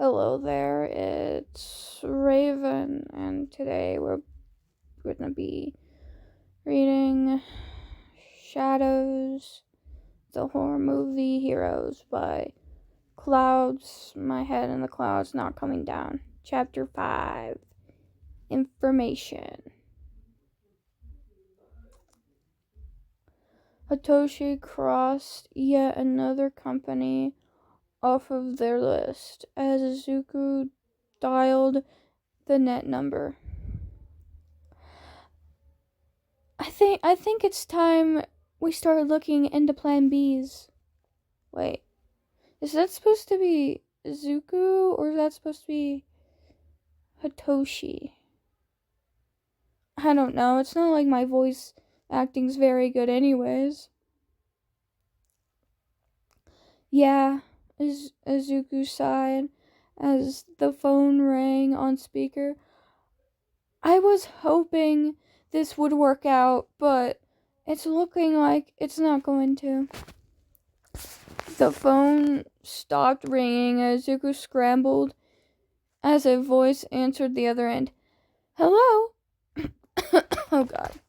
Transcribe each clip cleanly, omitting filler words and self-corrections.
Hello there, it's Raven, and today we're going to be reading Shadows, the horror movie Heroes by Clouds, My Head in the Clouds Not Coming Down. Chapter 5, Information. Hitoshi crossed yet another company off of their list as Izuku dialed the net number. I think it's time we start looking into Plan B's. Wait, is that supposed to be Izuku or is that supposed to be Hitoshi? I don't know. It's not like my voice acting's very good anyways. Yeah, Izuku sighed as the phone rang on speaker. I was hoping this would work out, but it's looking like it's not going to. The phone stopped ringing as Izuku scrambled as a voice answered the other end. Hello? Oh god.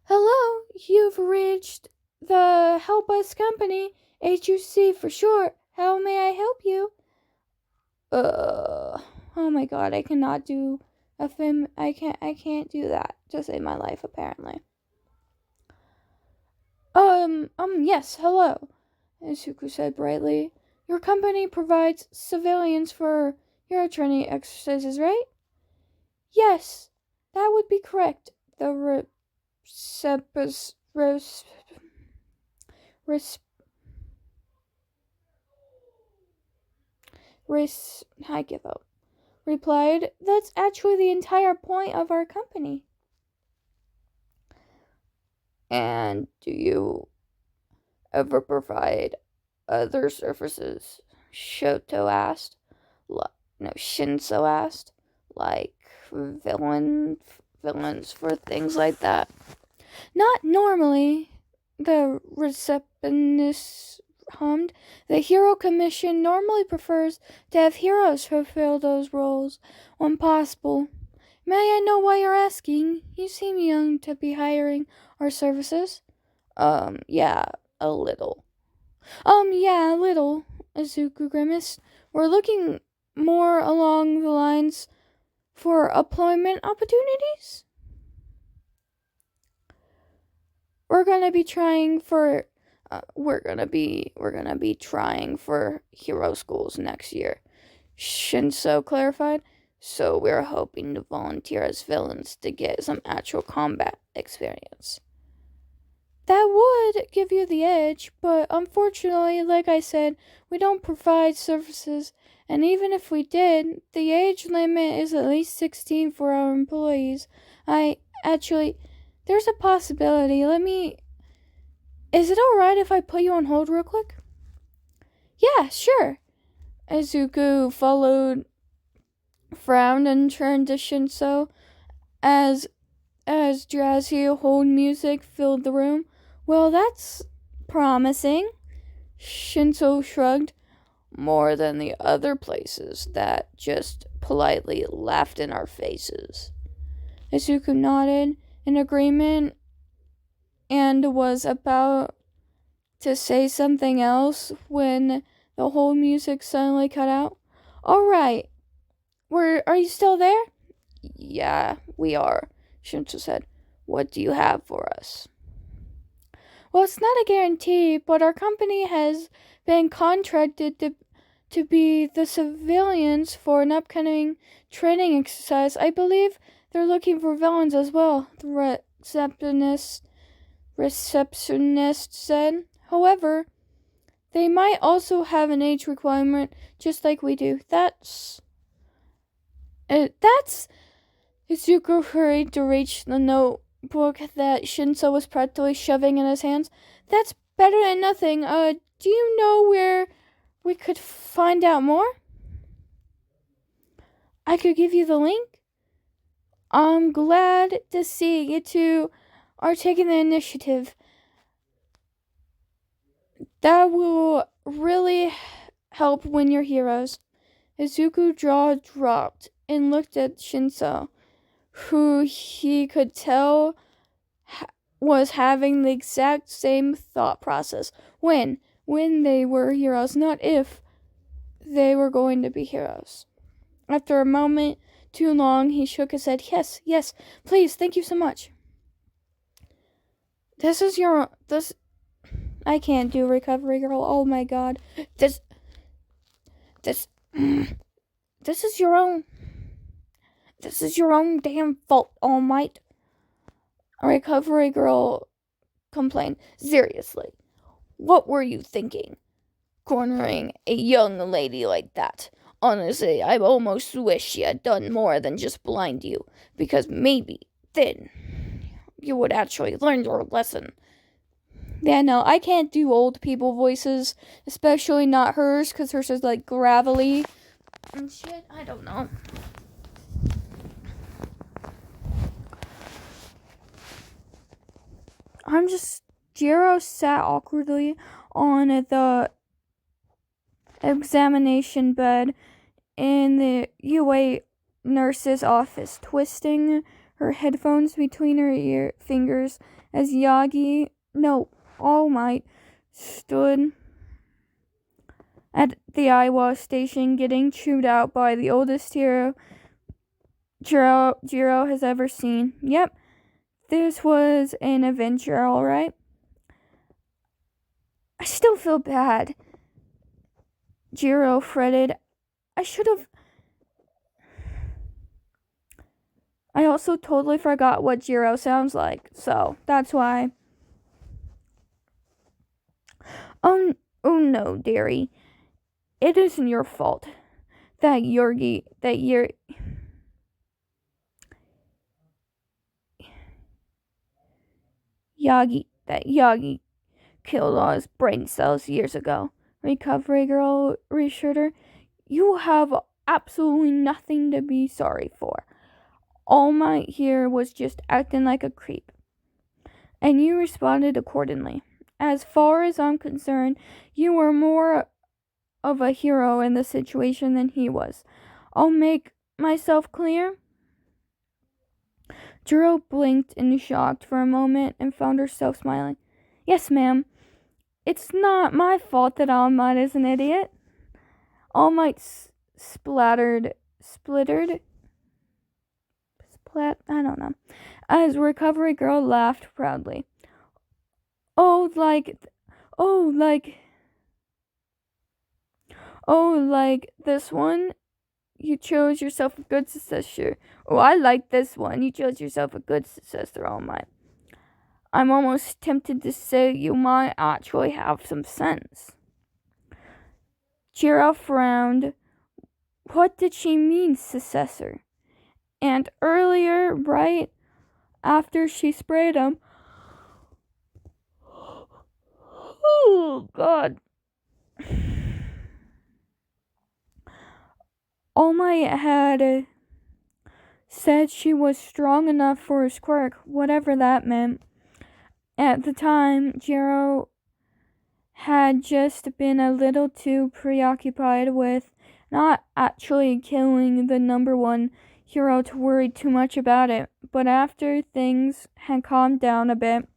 Hello, you've reached the Help Us Company, HUC for short. How may I help you? Oh my god, I cannot do a film. I can't do that to save my life, apparently. Yes, hello, Izuku said brightly. Your company provides civilians for hero training exercises, right? Yes, that would be correct. The I give up. Replied, that's actually the entire point of our company. And do you ever provide other services? Shinso asked, like villains for things like that. Not normally, the receptionist hummed. The Hero Commission normally prefers to have heroes fulfill those roles when possible. May I know why you're asking? You seem young to be hiring our services. Yeah, a little. Yeah, a little, Izuku grimaced. We're looking more along the lines for employment opportunities. We're gonna be trying for hero schools next year, Shinso clarified. So we're hoping to volunteer as villains to get some actual combat experience. That would give you the edge, but unfortunately, like I said, we don't provide services, and even if we did, the age limit is at least 16 for our employees. There's a possibility. Is it alright if I put you on hold real quick? Yeah, sure. Izuku frowned and turned to Shinso as jazzy hold music filled the room. Well, that's promising. Shinso shrugged. More than the other places that just politely laughed in our faces. Izuku nodded in agreement and was about to say something else when the whole music suddenly cut out. All right. Are you still there? Yeah, we are, Shinso said. What do you have for us? Well, it's not a guarantee, but our company has been contracted to be the civilians for an upcoming training exercise. I believe they're looking for villains as well, the receptionist said. However, they might also have an age requirement, just like we do. That's... Izuku hurried to reach the notebook that Shinso was practically shoving in his hands. That's better than nothing. Do you know where we could find out more? I could give you the link. I'm glad to see you two are taking the initiative. That will really help when you're heroes. Izuku's jaw dropped and looked at Shinso, who he could tell was having the exact same thought process. When they were heroes, not if they were going to be heroes. After a moment too long, he shook his head. Yes, please, thank you so much. I can't do Recovery Girl. Oh my god. This is your own damn fault, All Might. Recovery Girl complained. Seriously, what were you thinking? Cornering a young lady like that. Honestly, I almost wish she had done more than just blind you, because maybe then you would actually learn your lesson. Yeah, no, I can't do old people voices, especially not hers, because hers is like gravelly and shit. I don't know. Jiro sat awkwardly on the examination bed in the UA nurse's office, twisting her headphones between her fingers as All Might stood at the Iowa station getting chewed out by the oldest hero Jiro has ever seen. Yep, this was an adventure, alright. I still feel bad, Jiro fretted. I also totally forgot what Jiro sounds like, so that's why. Oh no, dearie. It isn't your fault that Yagi killed all his brain cells years ago. Recovery Girl reassured her. You have absolutely nothing to be sorry for. All Might here was just acting like a creep, and you responded accordingly. As far as I'm concerned, you were more of a hero in the situation than he was. I'll make myself clear. Jiro blinked in shock for a moment and found herself smiling. Yes, ma'am. It's not my fault that All Might is an idiot. All Might I don't know. As Recovery Girl laughed proudly. Oh, like this one? You chose yourself a good successor. Oh, I like this one. You chose yourself a good successor, All Might. I'm almost tempted to say you might actually have some sense. Jiro frowned. What did she mean, successor? And earlier, right after she sprayed him. Oh, God. All Might had said she was strong enough for his quirk, whatever that meant. At the time, Jiro had just been a little too preoccupied with not actually killing the number one hero to worry too much about it. But after things had calmed down a bit,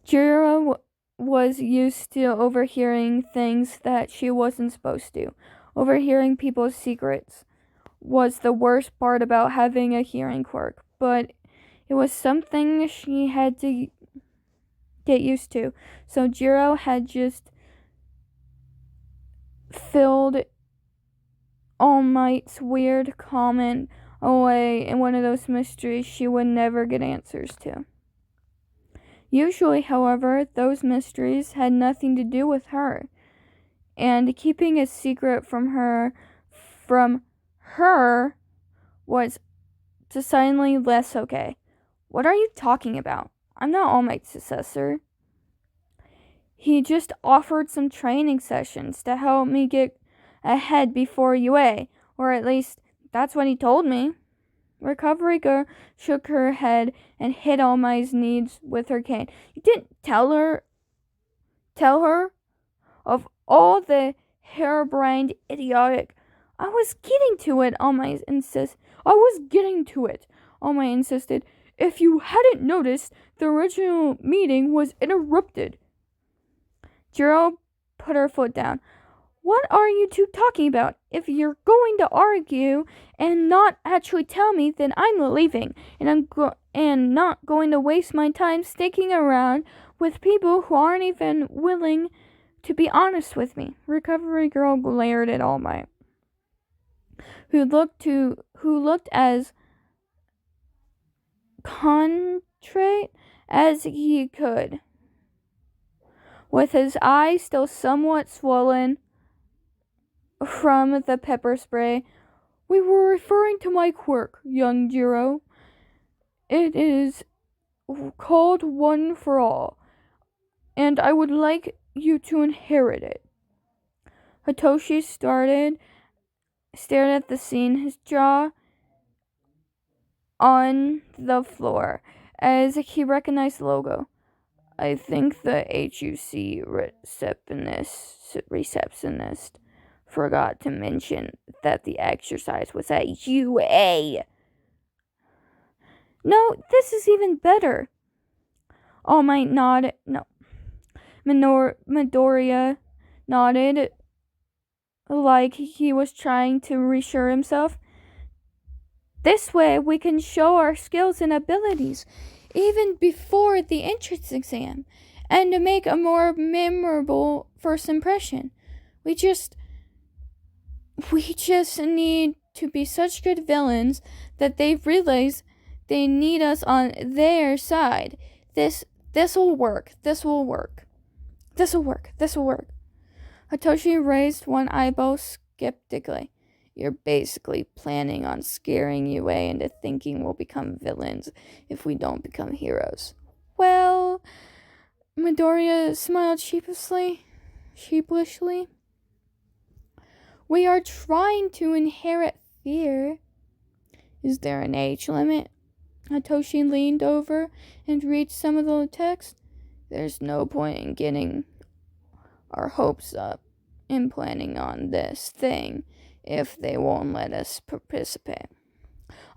Jiro was used to overhearing things that she wasn't supposed to. Overhearing people's secrets was the worst part about having a hearing quirk, but it was something she had to get used to. So Jiro had just filled All Might's weird comment away in one of those mysteries she would never get answers to. Usually, however, those mysteries had nothing to do with her, and keeping a secret from her was decidedly less okay. What are you talking about? I'm not All Might's successor. He just offered some training sessions to help me get ahead before UA, or at least that's what he told me. Recovery Girl shook her head and hit All Might's knees with her cane. You didn't tell her? Of all the harebrained idiotic. I was getting to it, All Might insisted. If you hadn't noticed, the original meeting was interrupted. Jiro put her foot down. What are you two talking about? If you're going to argue and not actually tell me, then I'm leaving, and I'm not going to waste my time sticking around with people who aren't even willing to be honest with me. Recovery Girl glared at All Might, who looked as contrite as he could, with his eyes still somewhat swollen from the pepper spray. We were referring to my quirk, young Jiro. It is called One for All, and I would like you to inherit it. Hitoshi stared at the scene, his jaw on the floor, as he recognized the logo. I think the HUC receptionist forgot to mention that the exercise was at UA. No, this is even better. All Might nodded. No. Midoriya nodded like he was trying to reassure himself. This way we can show our skills and abilities even before the entrance exam and to make a more memorable first impression. We just need to be such good villains that they realize they need us on their side. This'll work. Hitoshi raised one eyebrow skeptically. You're basically planning on scaring UA into thinking we'll become villains if we don't become heroes. Well, Midoriya smiled sheepishly. We are trying to inherit fear. Is there an age limit? Hitoshi leaned over and read some of the text. There's no point in getting our hopes up in planning on this thing if they won't let us participate.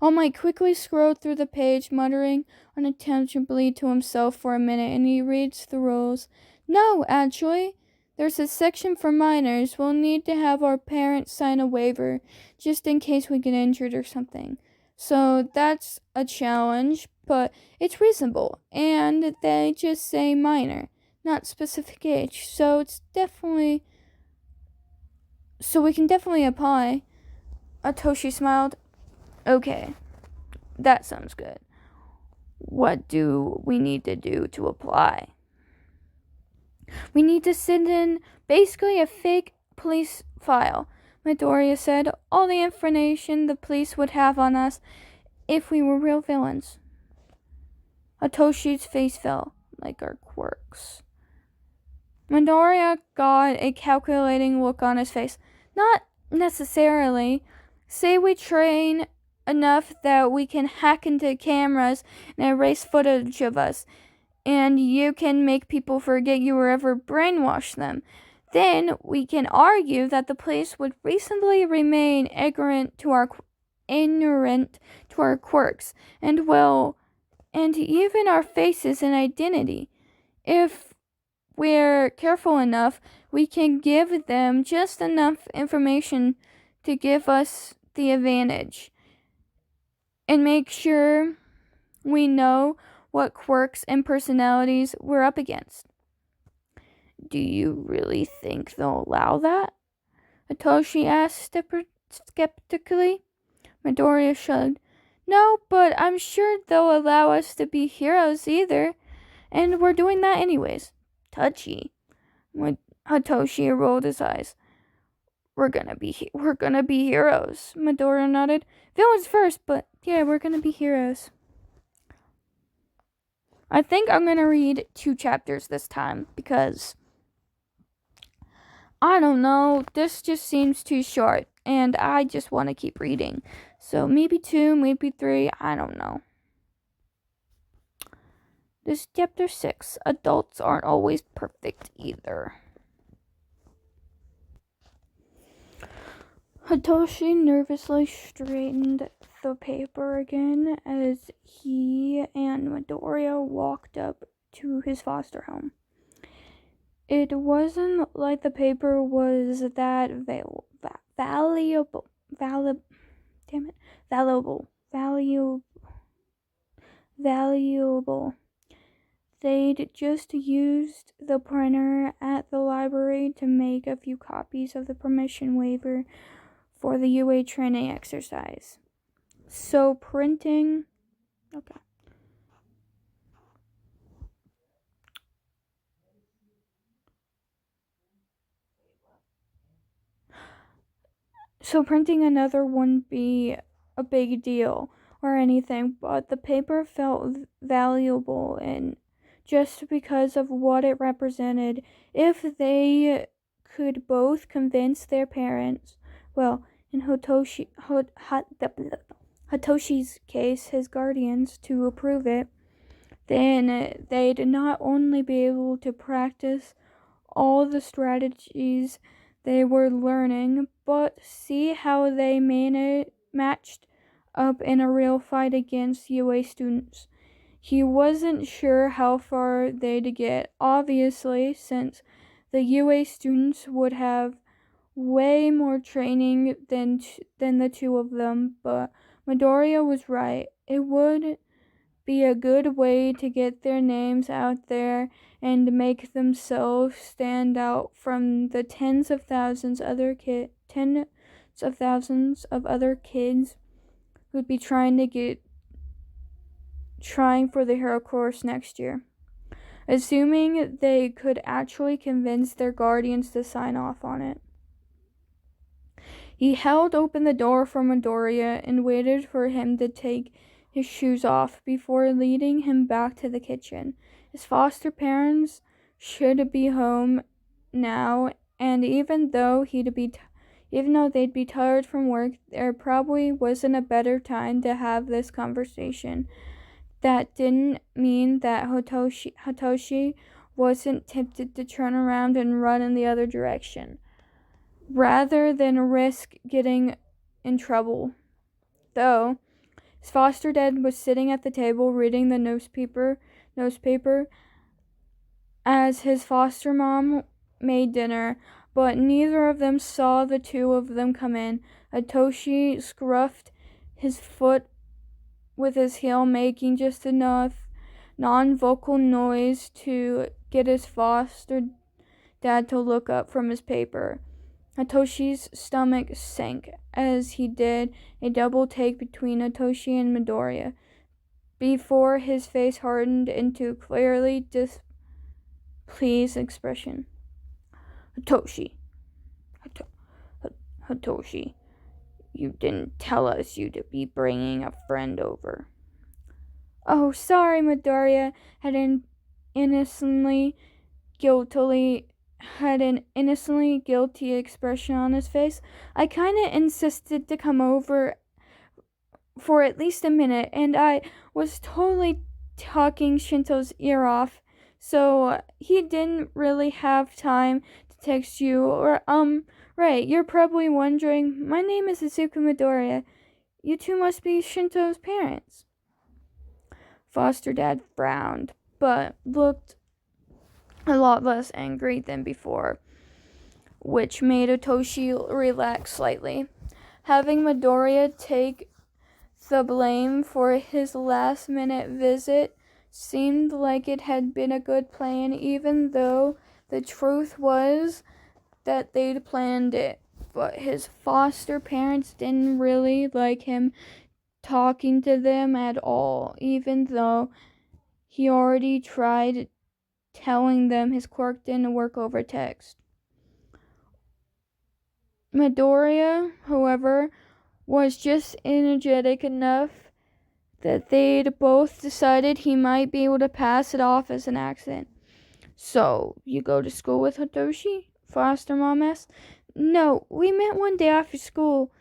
All Might quickly scrolled through the page, muttering unintelligibly to himself for a minute, and he reads the rules. No, actually, there's a section for minors. We'll need to have our parents sign a waiver, just in case we get injured or something. So that's a challenge, but it's reasonable, and they just say minor, not specific age, so we can definitely apply. Hitoshi smiled. Okay, that sounds good. What do we need to do to apply? We need to send in basically a fake police file, Midoriya said. All the information the police would have on us if we were real villains. Hitoshi's face fell, like our quirks. Midoriya got a calculating look on his face. Not necessarily. Say we train enough that we can hack into cameras and erase footage of us, and you can make people forget you were ever brainwashed them. Then we can argue that the police would recently remain ignorant to our quirks, and even our faces and identity. If we're careful enough, we can give them just enough information to give us the advantage, and make sure we know what quirks and personalities we're up against. Do you really think they'll allow that? Hitoshi asked skeptically. Midoriya shrugged. No, but I'm sure they'll allow us to be heroes either, and we're doing that anyways. Touchy. Hitoshi rolled his eyes. We're gonna be heroes. Midoriya nodded. Villains first, but yeah, we're gonna be heroes. I think I'm gonna read 2 chapters this time because I don't know, this just seems too short and I just want to keep reading. So maybe 2, maybe 3, I don't know. This is chapter 6. Adults aren't always perfect either. Hitoshi nervously straightened the paper again as he and Midoriya walked up to his foster home. It wasn't like the paper was that valuable. They'd just used the printer at the library to make a few copies of the permission waiver for the UA training exercise. So printing another wouldn't be a big deal or anything, but the paper felt valuable and just because of what it represented. If they could both convince their parents, well, in Hitoshi's case, his guardians, to approve it, then they'd not only be able to practice all the strategies they were learning, but see how they matched up in a real fight against UA students. He wasn't sure how far they'd get, obviously, since the UA students would have way more training than the two of them, but Midoriya was right. It would be a good way to get their names out there and make themselves stand out from the tens of thousands of other kids who'd be trying for the hero course next year, assuming they could actually convince their guardians to sign off on it. He held open the door for Midoriya and waited for him to take his shoes off before leading him back to the kitchen. His foster parents should be home now, and even though they'd be tired from work, there probably wasn't a better time to have this conversation. That didn't mean that Hitoshi wasn't tempted to turn around and run in the other direction, rather than risk getting in trouble. Though his foster dad was sitting at the table reading the newspaper as his foster mom made dinner, but neither of them saw the two of them come in. Hitoshi scruffed his foot with his heel, making just enough non-vocal noise to get his foster dad to look up from his paper. Hitoshi's stomach sank as he did a double take between Hitoshi and Midoriya before his face hardened into a clearly displeased expression. Hitoshi, you didn't tell us you'd be bringing a friend over. Oh, sorry, Midoriya had an innocently guilty expression on his face. I kinda insisted to come over for at least a minute, and I was totally talking Shinto's ear off, so he didn't really have time to text you, or, right, you're probably wondering, my name is Izuku Midoriya. You two must be Shinto's parents. Foster dad frowned, but looked a lot less angry than before, which made Hitoshi relax slightly. Having Midoriya take the blame for his last-minute visit seemed like it had been a good plan, even though the truth was that they'd planned it. But his foster parents didn't really like him talking to them at all, even though he already tried telling them his quirk didn't work over text. Midoriya, however, was just energetic enough that they'd both decided he might be able to pass it off as an accident. So, you go to school with Hitoshi? Foster mom asked. No, we met one day after school,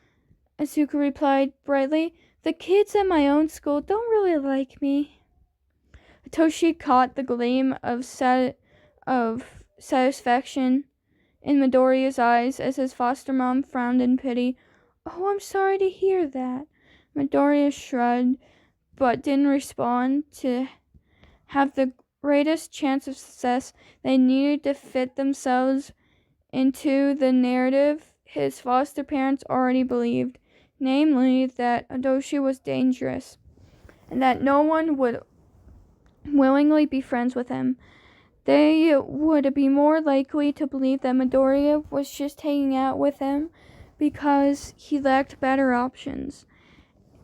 Izuku replied brightly. The kids at my own school don't really like me. Hitoshi caught the gleam of satisfaction in Midoriya's eyes as his foster mom frowned in pity. Oh, I'm sorry to hear that. Midoriya shrugged, but didn't respond. To have the greatest chance of success, they needed to fit themselves into the narrative his foster parents already believed, namely that Adoshi was dangerous, and that no one would willingly be friends with him. They would be more likely to believe that Midoriya was just hanging out with him because he lacked better options,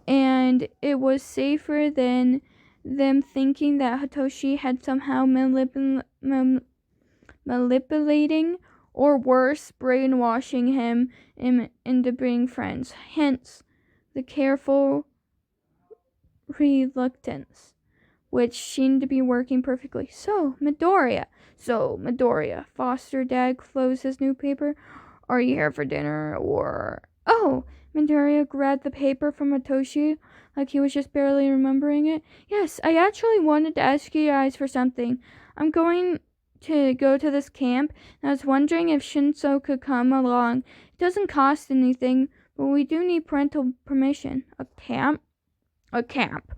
and it was safer than them thinking that Hitoshi had somehow manipulating, or worse, brainwashing him into being friends. Hence, the careful reluctance, which seemed to be working perfectly. So, Midoriya, foster dad closed his newspaper. Are you here for dinner, or... Oh! Midoriya grabbed the paper from Hitoshi like he was just barely remembering it. Yes, I actually wanted to ask you guys for something. I'm going to go to this camp, and I was wondering if Shinso could come along. It doesn't cost anything, but we do need parental permission. A camp? A camp.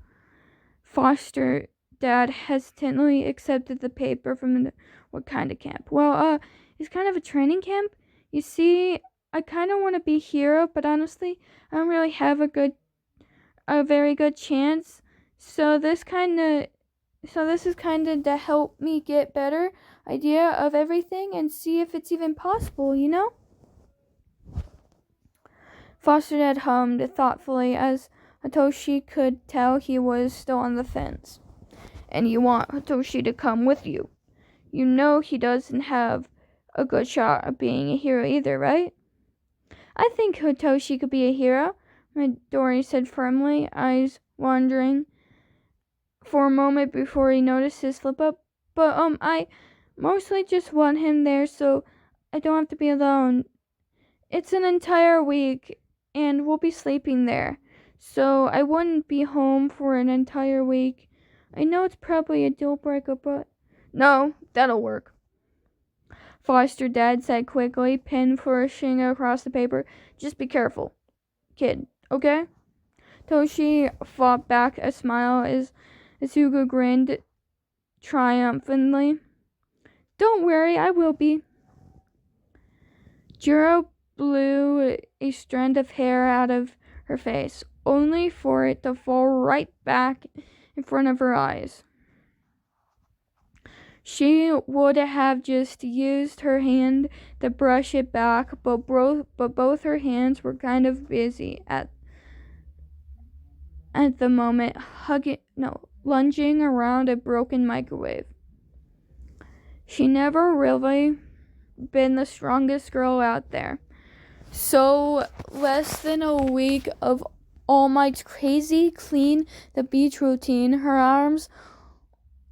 Foster dad hesitantly accepted the paper from what kind of camp? Well, it's kind of a training camp. You see, I kind of want to be a hero, but honestly, I don't really have a very good chance. So this is kind of to help me get better idea of everything and see if it's even possible, you know? Foster dad hummed thoughtfully as Hitoshi could tell he was still on the fence. And you want Hitoshi to come with you. You know he doesn't have a good shot at being a hero either, right? I think Hitoshi could be a hero, Midori said firmly, eyes wandering for a moment before he noticed his slip up. But, I mostly just want him there so I don't have to be alone. It's an entire week, and we'll be sleeping there. So I wouldn't be home for an entire week. I know it's probably a deal breaker, but... No, that'll work. Foster dad said quickly, pen flourishing across the paper. Just be careful, kid, okay? Toshi fought back a smile as Hugo grinned triumphantly. Don't worry, I will be. Jiro blew a strand of hair out of her face, only for it to fall right back in front of her eyes. She would have just used her hand to brush it back, but both her hands were kind of busy at the moment, lunging around a broken microwave. She never really been the strongest girl out there. So, less than a week of All Might's crazy clean the beach routine, her arms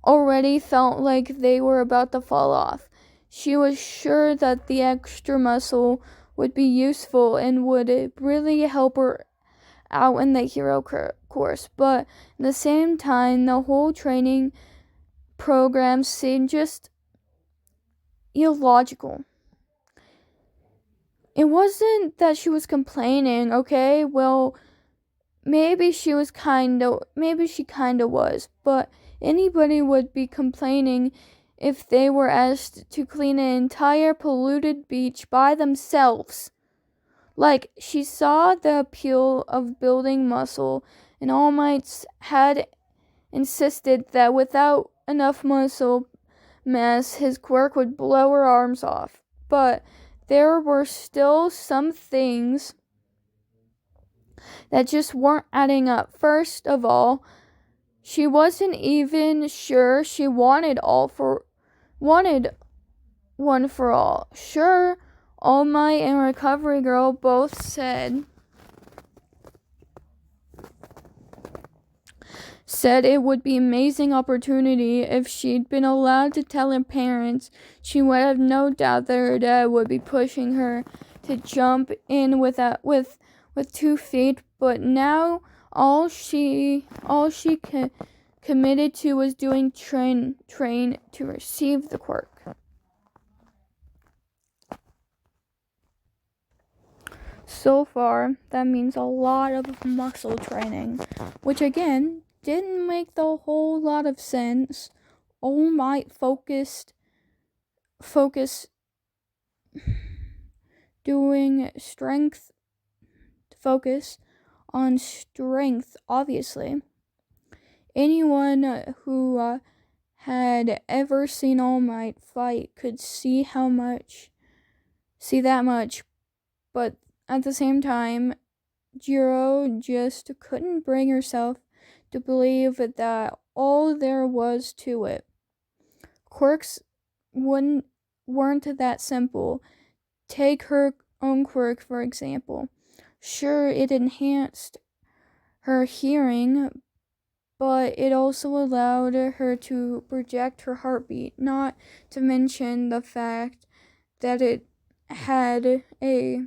already felt like they were about to fall off. She was sure that the extra muscle would be useful and would really help her out in the hero course, but at the same time, the whole training program seemed just illogical. It wasn't that she was complaining, okay? Well, maybe she kinda was, but anybody would be complaining if they were asked to clean an entire polluted beach by themselves. Like, she saw the appeal of building muscle, and All Might had insisted that without enough muscle mass, his quirk would blow her arms off. But there were still some things that just weren't adding up. First of all, she wasn't even sure she wanted one for all. Sure, All Might and Recovery Girl both said it would be an amazing opportunity if she'd been allowed to tell her parents. She would have no doubt that her dad would be pushing her to jump in with 2 feet, but now all she committed to was doing train to receive the quirk. So far, that means a lot of muscle training, which again didn't make the whole lot of sense. All Might focus doing strength focus on strength, obviously. Anyone who had ever seen All Might fight could see that much, but at the same time, Jiro just couldn't bring herself to believe that all there was to it. Quirks weren't that simple. Take her own quirk, for example. Sure, it enhanced her hearing, but it also allowed her to project her heartbeat, not to mention the fact that it had a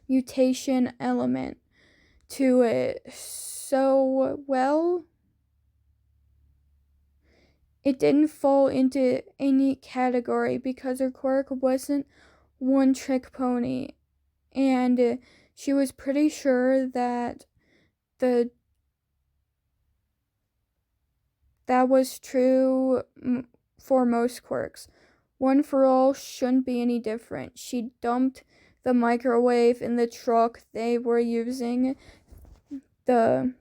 mutation element to it. So, well, it didn't fall into any category because her quirk wasn't one trick pony, and she was pretty sure that that was true for most quirks. One for All shouldn't be any different. She dumped the microwave in the truck they were using and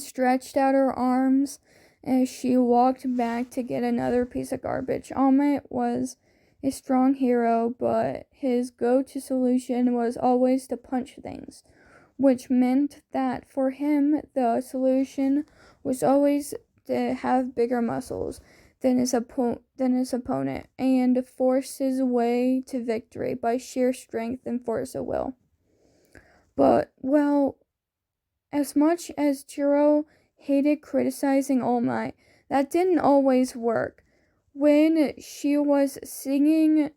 stretched out her arms as she walked back to get another piece of garbage. All Might was a strong hero, but his go-to solution was always to punch things, which meant that for him the solution was always to have bigger muscles than his opponent and force his way to victory by sheer strength and force of will. But, well, as much as Jiro hated criticizing All Might, that didn't always work. When she was singing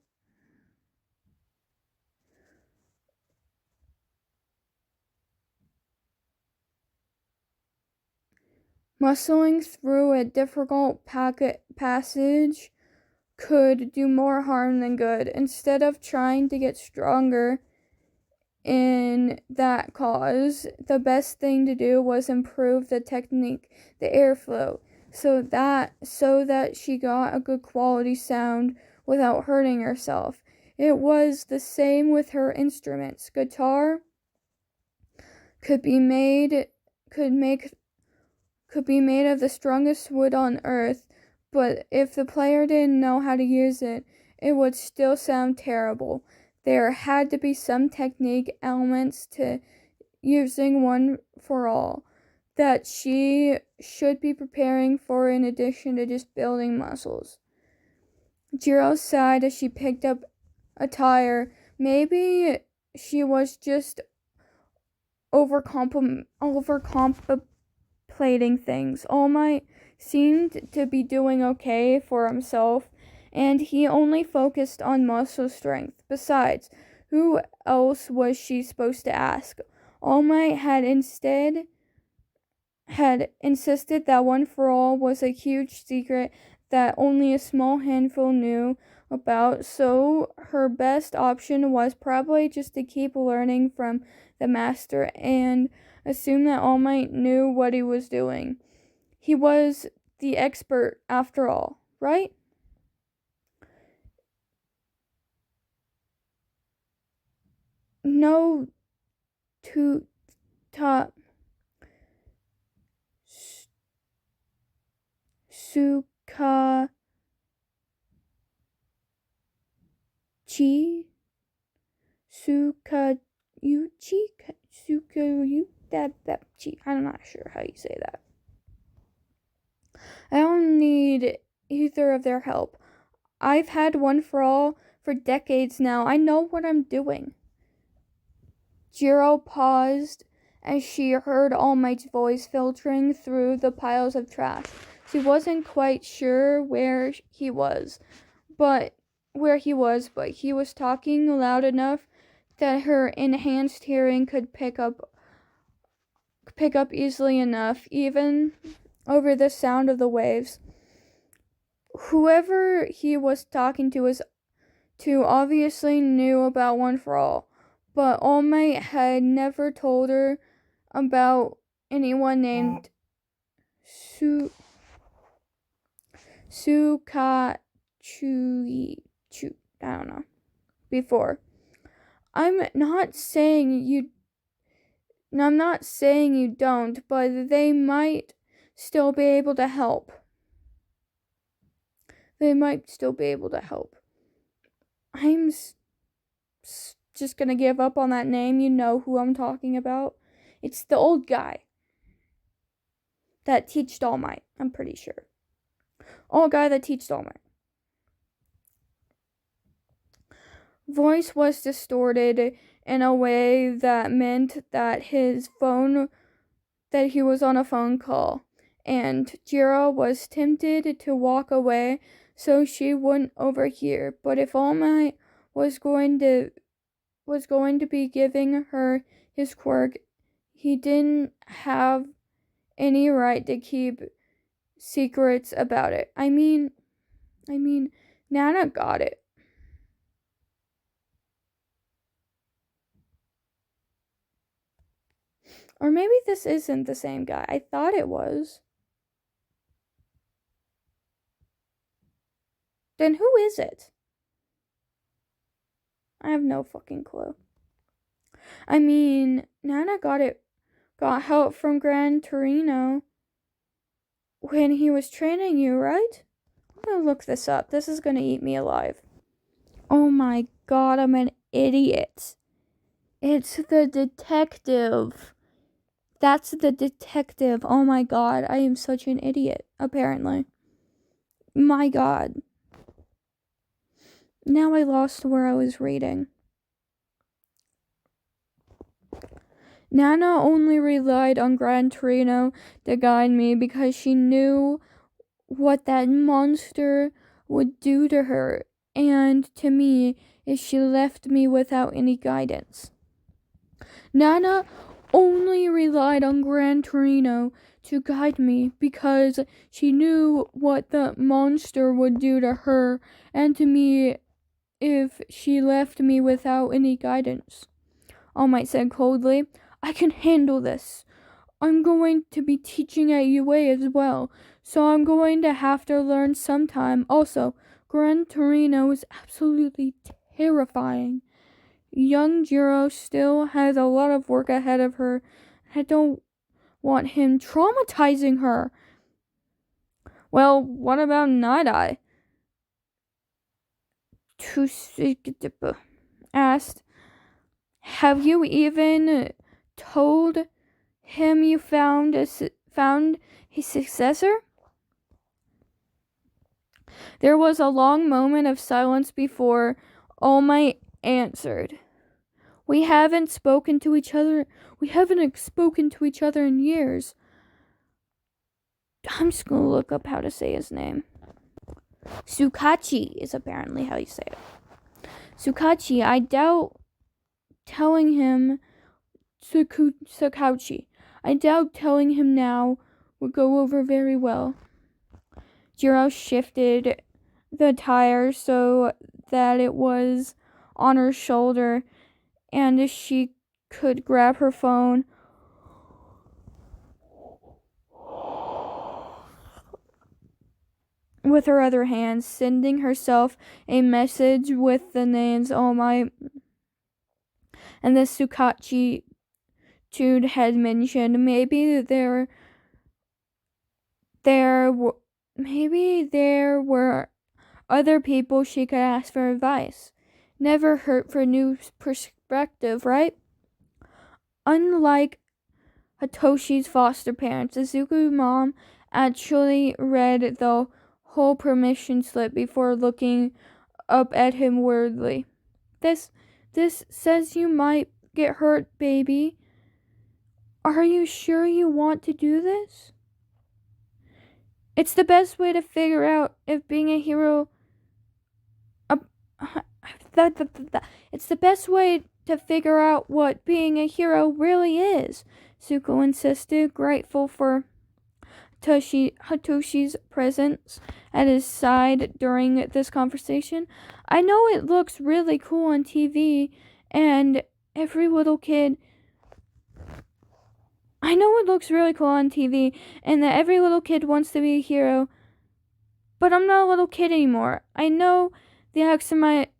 muscling through a difficult passage could do more harm than good. Instead of trying to get stronger in that cause, the best thing to do was improve the technique, the airflow, so that she got a good quality sound without hurting herself. It was the same with her instruments. Guitar could be made of the strongest wood on earth, but if the player didn't know how to use it, it would still sound terrible. There had to be some technique elements to using One for All that she should be preparing for in addition to just building muscles. Jiro sighed as she picked up a tire. Maybe she was just overcomplicating things. All Might seemed to be doing okay for himself, and he only focused on muscle strength. Besides, who else was she supposed to ask? All Might had insisted that One for All was a huge secret that only a small handful knew about, so her best option was probably just to keep learning from the master and assume that All Might knew what he was doing. He was the expert after all, right? No to ta suka chi suka yuchi suka yu that chi. I'm not sure how you say that. I don't need either of their help. I've had One for All for decades now. I know what I'm doing. Jiro paused as she heard All Might's voice filtering through the piles of trash. She wasn't quite sure where he was, but he was talking loud enough that her enhanced hearing could pick up easily enough, even over the sound of the waves. Whoever he was talking to obviously knew about One for All, but All Might had never told her about anyone named Sukachu. I don't know. Before. I'm not saying you don't, but they might still be able to help. I'm just gonna give up on that name. You know who I'm talking about. It's the old guy that teached All Might, I'm pretty sure. Old guy that teached All Might. Voice was distorted in a way that meant that he was on a phone call, and Yeaaaaa was tempted to walk away so she wouldn't overhear. But if All Might was going to be giving her his quirk, he didn't have any right to keep secrets about it. I mean, Nana got it. Or maybe this isn't the same guy. I thought it was. Then who is it? I have no fucking clue. I mean, Nana got help from Gran Torino when he was training you, right? I'm gonna look this up. This is gonna eat me alive. Oh my god, I'm an idiot. It's the detective. That's the detective. Oh my god, I am such an idiot, apparently. My god. Now I lost where I was reading. Nana only relied on Gran Torino to guide me because she knew what that monster would do to her and to me if she left me without any guidance. Nana only relied on Gran Torino to guide me because she knew what the monster would do to her and to me if she left me without any guidance. All Might said coldly, I can handle this. I'm going to be teaching at Yeaaaaa as well, so I'm going to have to learn sometime. Also, Gran Torino is absolutely terrifying. Young Yeaaaaa still has a lot of work ahead of her. I don't want him traumatizing her. Well, what about Night-Eye? Tusikitipa asked. Have you even told him you found his successor? There was a long moment of silence before All Might answered. We haven't spoken to each other in years. I'm just gonna look up how to say his name. Sukachi is apparently how you say it. Sukachi, I doubt telling him Sukachi. I doubt telling him now would go over very well. Yeaaaaa shifted the tire so that it was on her shoulder and she could grab her phone. With her other hand, sending herself a message with the names All Might and the Sukachi Jude had mentioned. Maybe there were other people she could ask for advice. Never hurt for new perspective, right? Unlike Hitoshi's foster parents, Izuku's mom actually read the whole permission slip before looking up at him weirdly. This says you might get hurt, baby. Are you sure you want to do this? It's the best way to figure out if being a hero... It's the best way to figure out what being a hero really is, Zuko insisted, grateful for Hitoshi's presence at his side during this conversation. I know it looks really cool on TV, and every little kid, I know it looks really cool on TV, and that every little kid wants to be a hero, but I'm not a little kid anymore. I know the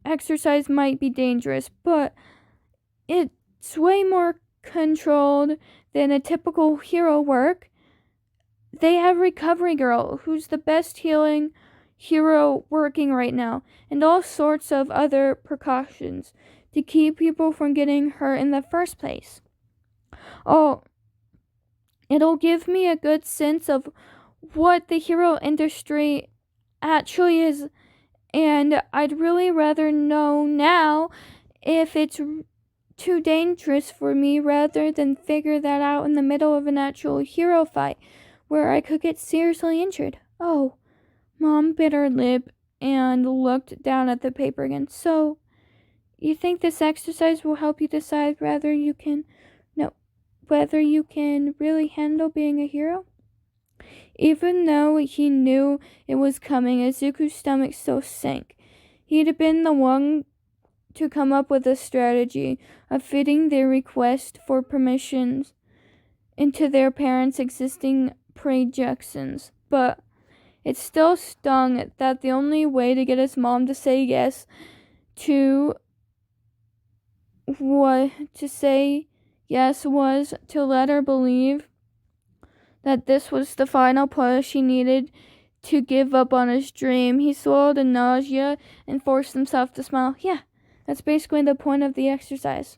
exercise might be dangerous, but it's way more controlled than a typical hero work. They have Recovery Girl, who's the best healing hero working right now, and all sorts of other precautions to keep people from getting hurt in the first place. Oh, it'll give me a good sense of what the hero industry actually is, and I'd really rather know now if it's too dangerous for me rather than figure that out in the middle of an actual hero fight where I could get seriously injured. Oh, Mom bit her lip and looked down at the paper again. So, you think this exercise will help you decide whether you can really handle being a hero? Even though he knew it was coming, Izuku's stomach still sank. He'd been the one to come up with a strategy of fitting their request for permissions into their parents' existing projections, but it still stung that the only way to get his mom to say yes was to let her believe that this was the final push he needed to give up on his dream. He swallowed a nausea and forced himself to smile. Yeah, that's basically the point of the exercise.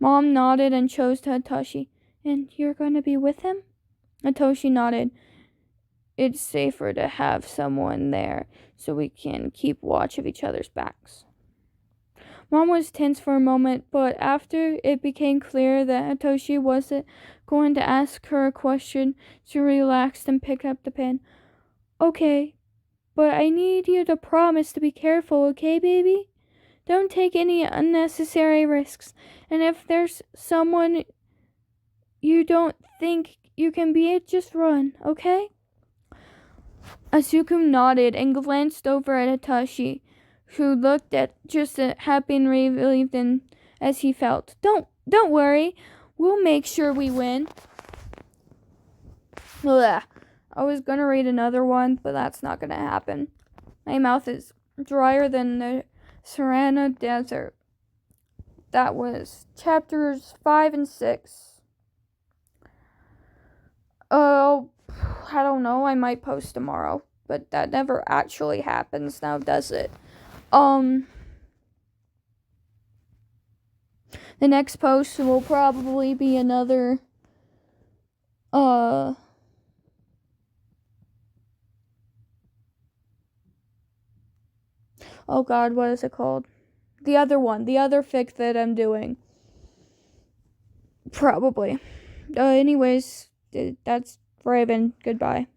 Mom nodded and chose to Hitoshi. And you're going to be with him? Hitoshi nodded. It's safer to have someone there so we can keep watch of each other's backs. Mom was tense for a moment, but after it became clear that Hitoshi wasn't going to ask her a question, she relaxed and picked up the pen. Okay, but I need you to promise to be careful, okay, baby? Don't take any unnecessary risks. And if there's someone you don't think you can beat, just run, okay? Izuku nodded and glanced over at Hitoshi, who looked at just as happy and relieved as he felt. Don't worry. We'll make sure we win. Ugh. I was gonna read another one, but that's not gonna happen. My mouth is drier than the Savannah Desert. That was chapters 5 and 6. Oh, I don't know. I might post tomorrow, but that never actually happens now, does it? The next post will probably be another, oh God, what is it called? The other one, the other fic that I'm doing. Probably. Anyways, that's Raven. Goodbye.